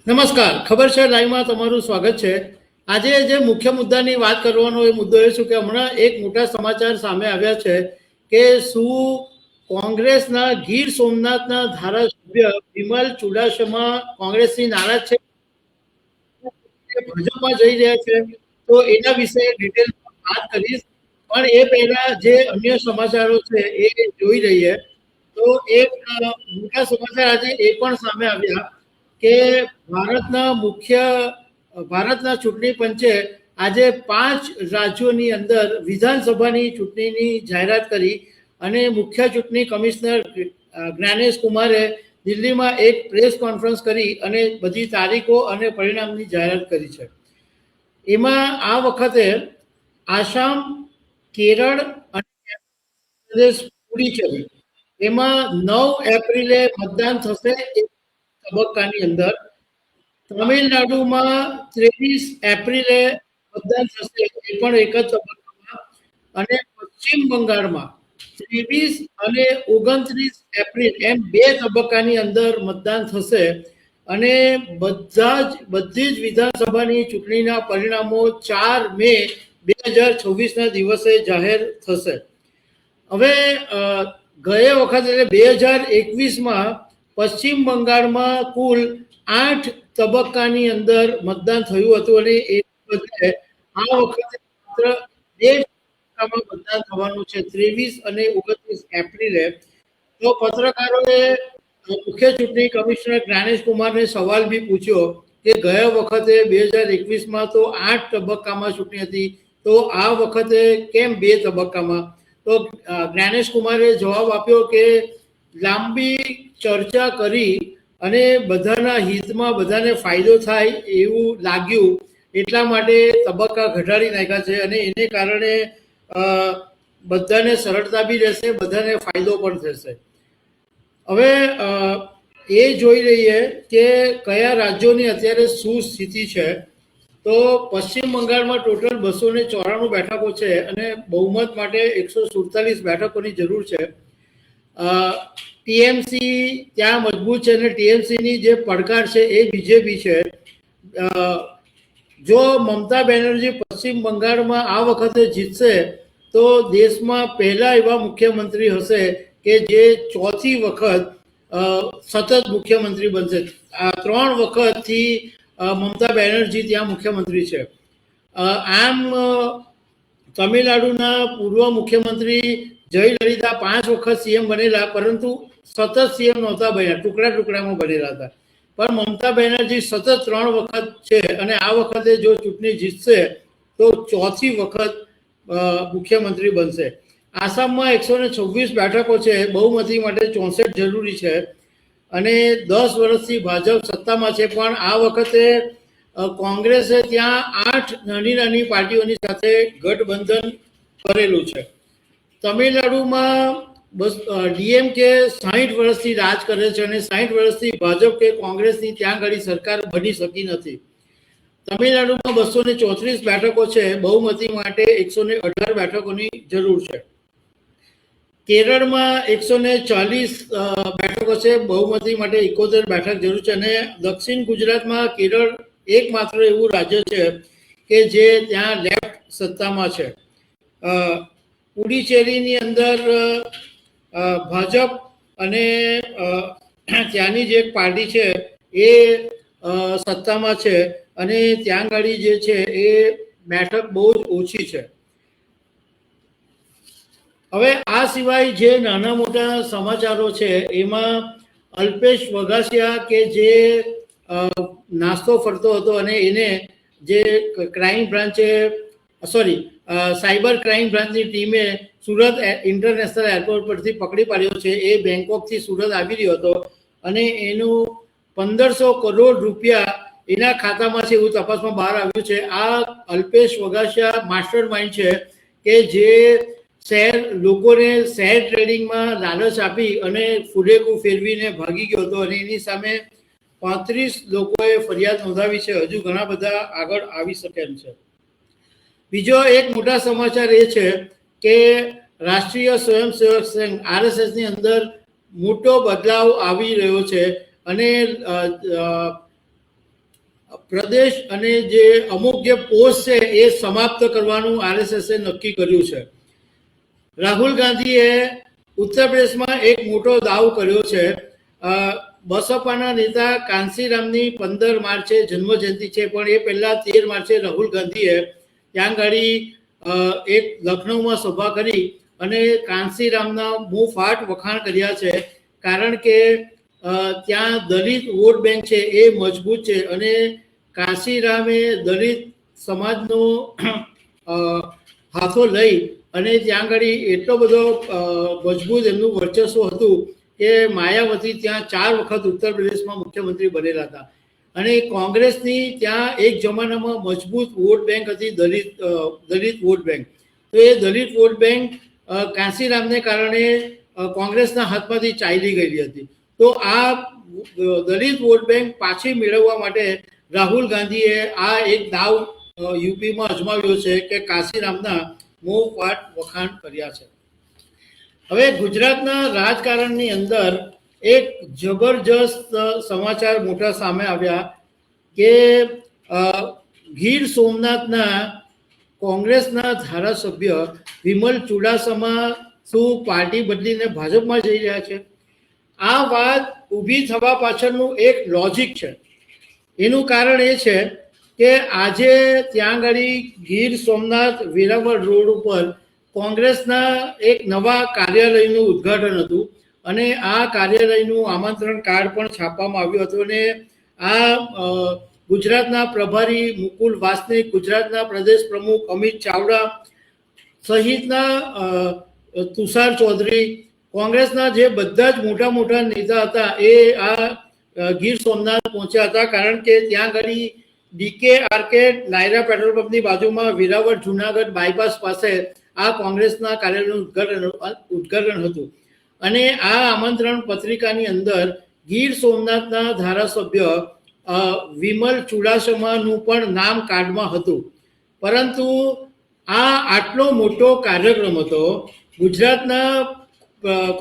નમસ્કાર, ખબર છે લાઈવમાં તમારું સ્વાગત છે। આજે જે મુખ્ય મુદ્દાની વાત કરવાનો એ મુદ્દો એ છે કે હમણાં એક મોટા સમાચાર સામે આવ્યા છે કે શું કોંગ્રેસના ગીર સોમનાથના ધારાસભ્ય વિમલ ચુડાસમા કોંગ્રેસથી નારાજ છે, ભાજપમાં જઈ રહ્યા છે, તો એના વિશે ડિટેલમાં વાત કરીશ। પણ એ પહેલા જે અન્ય સમાચારો છે એ જોઈ રહીએ તો એક મોટા સમાચાર આજે એ પણ સામે આવ્યા કે ભારતના ચૂંટણી પંચે આજે 5 રાજ્યોની અંદર વિધાનસભાની ચૂંટણીની જાહેરાત કરી અને મુખ્ય ચૂંટણી કમિશનર જ્ઞાનેશ કુમારે દિલ્હીમાં એક પ્રેસ કોન્ફરન્સ કરી અને બધી તારીખો અને પરિણામની જાહેરાત કરી છે। એમાં આ વખતે આસામ, કેરળ અને પ્રદેશ પુડુચેરી એમાં 9 એપ્રિલે મતદાન થશે એક તબક્કાની અંદર। તમિલનાડુમાં 23 એપ્રિલે મતદાન થશે એ પણ એક જ તબક્કામાં, અને પશ્ચિમ બંગાળમાં 23 અને 29 એપ્રિલ એમ 2 તબક્કાની અંદર મતદાન થશે અને બધી જ વિધાનસભાની ચૂંટણીના પરિણામો 4 મે 2024ના દિવસે જાહેર થશે। હવે ગયા વખતે એટલે 2021માં પશ્ચિમ બંગાળમાં કુલ 8 તબક્કાની અંદર મતદાન થયું હતું અને એ બદલે આ વખતે માત્ર 2 તબક્કામાં મતદાન થવાનું છે, 23 અને 29 એપ્રિલે। તો પત્રકારોએ મુખ્ય ચૂંટણી કમિશનર જ્ઞાનેશ કુમારને સવાલ બી પૂછ્યો કે ગયા વખતે 2021માં તો 8 તબક્કામાં ચૂંટણી હતી, તો આ વખતે કેમ 2 તબક્કામાં? તો જ્ઞાનેશ કુમારે જવાબ આપ્યો કે લાંબી ચર્ચા કરી અને બધાના હિતમાં બધાને ફાયદો થાય એવું લાગ્યું એટલા માટે તબક્કા ઘટાડી નાખ્યા છે અને એને કારણે બધાને સરળતા બી રહેશે, બધાને ફાયદો પણ થશે। હવે એ જોઈ લઈએ કે કયા રાજ્યોની અત્યારે શું સ્થિતિ છે। તો પશ્ચિમ બંગાળમાં ટોટલ 294 બેઠકો છે અને બહુમત માટે 147 બેઠકોની જરૂર છે। ટીએમસી ત્યાં મજબૂત છે અને ટીએમસીની જે પડકાર છે એ બીજેપી છે। જો મમતા બેનર્જી પશ્ચિમ બંગાળમાં આ વખતે જીતશે તો દેશમાં પહેલા એવા મુખ્યમંત્રી હશે કે જે 4થી વખત સતત મુખ્યમંત્રી બનશે। 3 વખતથી મમતા બેનર્જી ત્યાં મુખ્યમંત્રી છે। આમ તમિલનાડુના પૂર્વ મુખ્યમંત્રી જયલલિતા 5 વખત સીએમ બનેલા, પરંતુ સતત સીએમ નહોતા બન્યા, ટુકડામાં બનેલા હતા। પણ મમતા બેનર્જી સતત 3 વખત છે અને આ વખતે જો ચૂંટણી જીતશે તો 4થી વખત મુખ્યમંત્રી બનશે। આસામમાં 126 બેઠકો છે, બહુમતી માટે 64 જરૂરી છે અને 10 વર્ષથી ભાજપ સત્તામાં છે, પણ આ વખતે કોંગ્રેસે ત્યાં 8 નાની પાર્ટીઓની સાથે ગઠબંધન કરેલું છે। તમિલનાડુમાં ડીએમકે 60 વર્ષથી રાજ કરે છે અને 60 વર્ષથી ભાજપ કે કોંગ્રેસની ત્યાં આગળ સરકાર બની શકી નથી। તમિલનાડુમાં 234 બેઠકો છે, બહુમતી માટે 118 બેઠકોની જરૂર છે। કેરળમાં 140 બેઠકો છે, બહુમતી માટે 71 બેઠક જરૂર છે અને દક્ષિણ ગુજરાતમાં કેરળ એકમાત્ર એવું રાજ્ય છે કે જે ત્યાં લેફ્ટ સત્તામાં છે। પુડુચેરીની અંદર ભાજપ અને ત્યાંની જે એક પાર્ટી છે એ સત્તામાં છે અને ત્યાં આગળ જે છે એ બેઠક બહુ જ ઓછી છે। હવે આ સિવાય જે નાના મોટા સમાચારો છે એમાં અલ્પેશ વઘાસિયા કે જે નાસ્તો ફરતો હતો અને એને જે સાયબર ક્રાઇમ બ્રાન્ચની ટીમે સુરત ઇન્ટરનેશનલ એરપોર્ટ પરથી પકડી પાડ્યો છે। એ બેંકોકથી સુરત આવી રહ્યો હતો અને એનું 1500 કરોડ રૂપિયા એના ખાતામાં છે એવું તપાસમાં બહાર આવ્યું છે. આ અલ્પેશ વગાસિયા માસ્ટર માઇન્ડ છે કે જે લોકોને શેર ટ્રેડિંગમાં લાલચ આપી અને ફુડેકું ફેરવીને ભાગી ગયો હતો અને એની સામે 35 લોકોએ ફરિયાદ નોંધાવી છે. હજુ ઘણા બધા આગળ આવી શકે એમ છે. બીજો એક મોટા સમાચાર એ છે કે રાષ્ટ્રીય સ્વયંસેવક સંઘ RSSની અંદર મોટો બદલાવ આવી રહ્યો છે અને પ્રદેશ અને જે અમુક જે પોસ્ટ છે એ સમાપ્ત કરવાનું RSSએ નક્કી કર્યું છે. રાહુલ ગાંધીએ ઉત્તર પ્રદેશમાં એક મોટો દાવ કર્યો છે. બસપાના નેતા કાંસીરામની 15 માર્ચે જન્મજયંતિ છે, પણ એ પહેલા 13 માર્ચે રાહુલ ગાંધીએ ત્યાં ગાડી એક લખનૌમાં સભા કરી અને કાંસીરામના મુંહફાટ વખાણ કર્યા છે. કારણ કે ત્યાં દલિત વોટ બેંક છે એ મજબૂત છે અને કાંસીરામે દલિત સમાજનો હાથો લઈ અને ત્યાં આગળ એટલો બધો મજબૂત એમનું વર્ચસ્વ હતું કે માયાવતી ત્યાં 4 વખત ઉત્તર પ્રદેશમાં મુખ્યમંત્રી બનેલા હતા અને કોંગ્રેસની ત્યાં એક જમાનામાં મજબૂત વોટ બેંક હતી, દલિત વોટ બેંક. તો એ દલિત વોટ બેંક કાંસીરામને કારણે કોંગ્રેસના હાથમાંથી ચાલી ગયેલી હતી. તો આ દલિત વોટ બેંક પાછી મેળવવા માટે રાહુલ ગાંધીએ આ એક દાવ યુપીમાં અજમાવ્યો છે કે કાંસીરામના મોંફાટ વખાણ કર્યા છે. હવે ગુજરાતના રાજકારણની અંદર એક જબરજસ્ત સમાચાર મોટા સામે આવ્યા કે ગીર સોમનાથના કોંગ્રેસના ધારાસભ્ય વિમલ ચુડાસમા શું પાર્ટી બદલીને ભાજપમાં જઈ રહ્યા છે? આ વાત ઊભી થવા પાછળનું એક લોજિક છે. એનું કારણ એ છે કે આજે ત્યાં આગળ ગીર સોમનાથ વેરાવળ રોડ ઉપર કોંગ્રેસના એક નવા કાર્યાલયનું ઉદ્ઘાટન હતું અને આ કાર્યાલયનું આમંત્રણ કાર્ડ પણ છાપવામાં આવ્યું હતું અને આ ગુજરાતના પ્રભારી મુકુલ વાસનિક, ગુજરાતના પ્રદેશ પ્રમુખ અમિત ચાવડા સહિતના તુષાર ચૌધરી, કોંગ્રેસના જે બધા જ મોટા મોટા નેતા હતા એ આ ગીર સોમનાથ પહોંચ્યા હતા. કારણ કે ત્યાં આગળ DK આર્કેડ નાયરા પેટ્રોલ પંપની બાજુમાં વેરાવળ જુનાગઢ બાયપાસ પાસે આ કોંગ્રેસના કાર્યાલયનું ઉદ્ઘાટન હતું અને આ આમંત્રણ પત્રિકાની અંદર ગીર સોમનાથના ધારાસભ્ય વિમલ ચુડાસમાનું પણ નામ કાર્ડમાં હતું. પરંતુ આ આટલો મોટો કાર્યક્રમ હતો, ગુજરાતના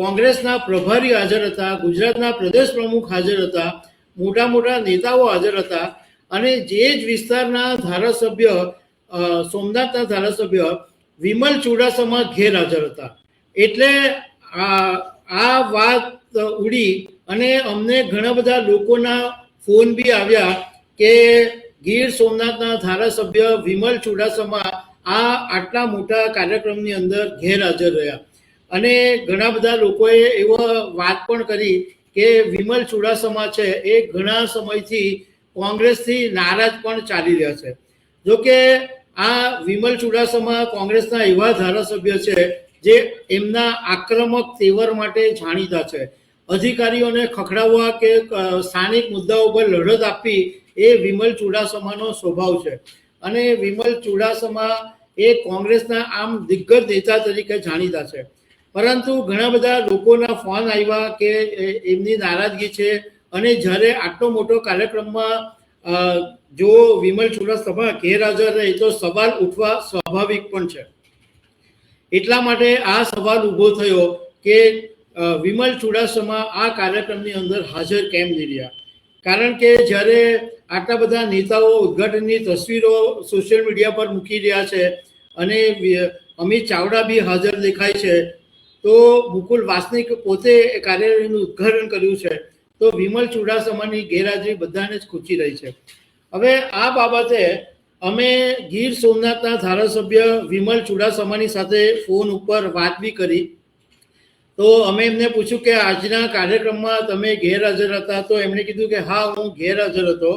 કોંગ્રેસના પ્રભારી હાજર હતા, ગુજરાતના પ્રદેશ પ્રમુખ હાજર હતા, મોટા મોટા નેતાઓ હાજર હતા અને જે જ વિસ્તારના ધારાસભ્ય સોમનાથના ધારાસભ્ય વિમલ ચુડાસમા ગેરહાજર હતા. એટલે આ વાત ઉડી અને અમને ઘણા બધા લોકોના ફોન બી આવ્યા કે ગીર સોમનાથના ધારાસભ્ય વિમલ ચુડાસમા આટલા મોટા કાર્યક્રમની અંદર ગેરહાજર રહ્યા અને ઘણા બધા લોકોએ એવો વાત પણ કરી કે વિમલ ચુડાસમા છે એ ઘણા સમયથી કોંગ્રેસથી નારાજ પણ ચાલી રહ્યા છે. જોકે આ વિમલ ચુડાસમા કોંગ્રેસના એવા ધારાસભ્ય છે જે એમના આક્રમક તેવર માટે જાણીતા છે. અધિકારીઓને ખખડાવવા કે સ્થાનિક મુદ્દાઓ પર લડત આપવી એ વિમલ ચુડાસમાનો સ્વભાવ છે અને વિમલ ચુડાસમા એ કોંગ્રેસના આમ દિગ્ગજ નેતા તરીકે જાણીતા છે. પરંતુ ઘણા બધા લોકોના ફોન આવ્યા કે એમની નારાજગી છે અને જ્યારે આટલો મોટો કાર્યક્રમમાં જો વિમલ ચુડાસમા ગેરહાજર રહે તો સવાલ ઉઠવા સ્વાભાવિક પણ છે. એટલા માટે આ સવાલ ઊભો થયો કે વિમલ ચુડાસમા આ કાર્યક્રમની અંદર હાજર કેમ નહીં રહ્યા? કારણ કે જ્યારે આટલા બધા નેતાઓ ઉદ્ઘાટનની તસવીરો સોશિયલ મીડિયા પર મૂકી રહ્યા છે અને અમિત ચાવડા બી હાજર દેખાય છે, તો મુકુલ વાસનિક પોતે કાર્યાલયનું ઉદ્ઘાટન કર્યું છે, તો વિમલ ચુડાસમાની ગેરહાજરી બધાને જ ખૂંચી રહી છે. હવે આ બાબતે અમે ગીર સોમનાથના ધારાસભ્ય વિમલ ચુડાસમાની સાથે ફોન ઉપર વાત બી કરી. તો અમે એમને પૂછ્યું કે આજના કાર્યક્રમમાં તમે ગેરહાજર હતા? તો એમણે કીધું કે હા, હું ગેરહાજર હતો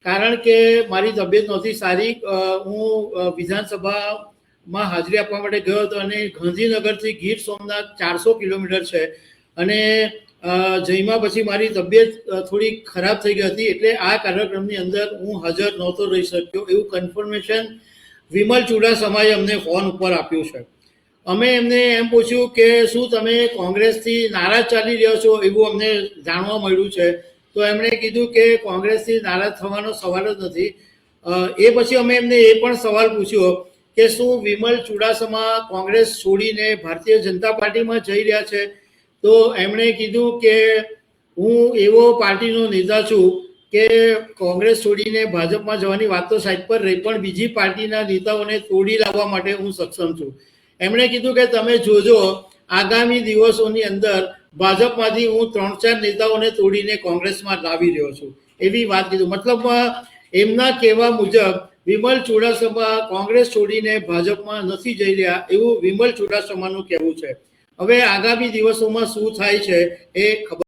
કારણ કે મારી તબિયત નહોતી સારી. હું વિધાનસભામાં હાજરી આપવા માટે ગયો હતો અને ગાંધીનગરથી ગીર સોમનાથ 400 કિલોમીટર છે અને જેમાં પછી મારી તબિયત થોડી ખરાબ થઈ ગઈ હતી, એટલે આ કાર્યક્રમની અંદર હું હાજર નહોતો રહી શક્યો. એવું કન્ફર્મેશન વિમલ ચુડાસમાએ અમને ફોન ઉપર આપ્યું છે. અમે એમને એમ પૂછ્યું કે શું તમે કોંગ્રેસથી નારાજ ચાલી રહ્યો છો, એવું અમને જાણવા મળ્યું છે. તો એમણે કીધું કે કોંગ્રેસથી નારાજ થવાનો સવાલ જ નથી. એ પછી અમે એમને એ પણ સવાલ પૂછ્યો કે શું વિમલ ચુડાસમા કોંગ્રેસ છોડીને ભારતીય જનતા પાર્ટીમાં જઈ રહ્યા છે. તો એમણે કીધું કે હું એવો પાર્ટીનો નેતા છું કે કોંગ્રેસ છોડીને ભાજપમાં જવાની વાત તો સાઈડ પર રહી, પણ બીજી પાર્ટીના નેતાઓને તોડી લાવવા માટે હું સક્ષમ છું. એમણે કીધું કે તમે જોજો, આગામી દિવસોની અંદર ભાજપમાંથી હું 3-4 નેતાઓને તોડીને કોંગ્રેસમાં લાવી રહ્યો છું, એવી વાત કીધું. મતલબ એમના કહેવા મુજબ વિમલ ચુડાસમા કોંગ્રેસ છોડીને ભાજપમાં નથી જઈ રહ્યા, એવું વિમલ ચુડાસમાનું કહેવું છે. હવે આગામી દિવસોમાં શું થાય છે એ ખબર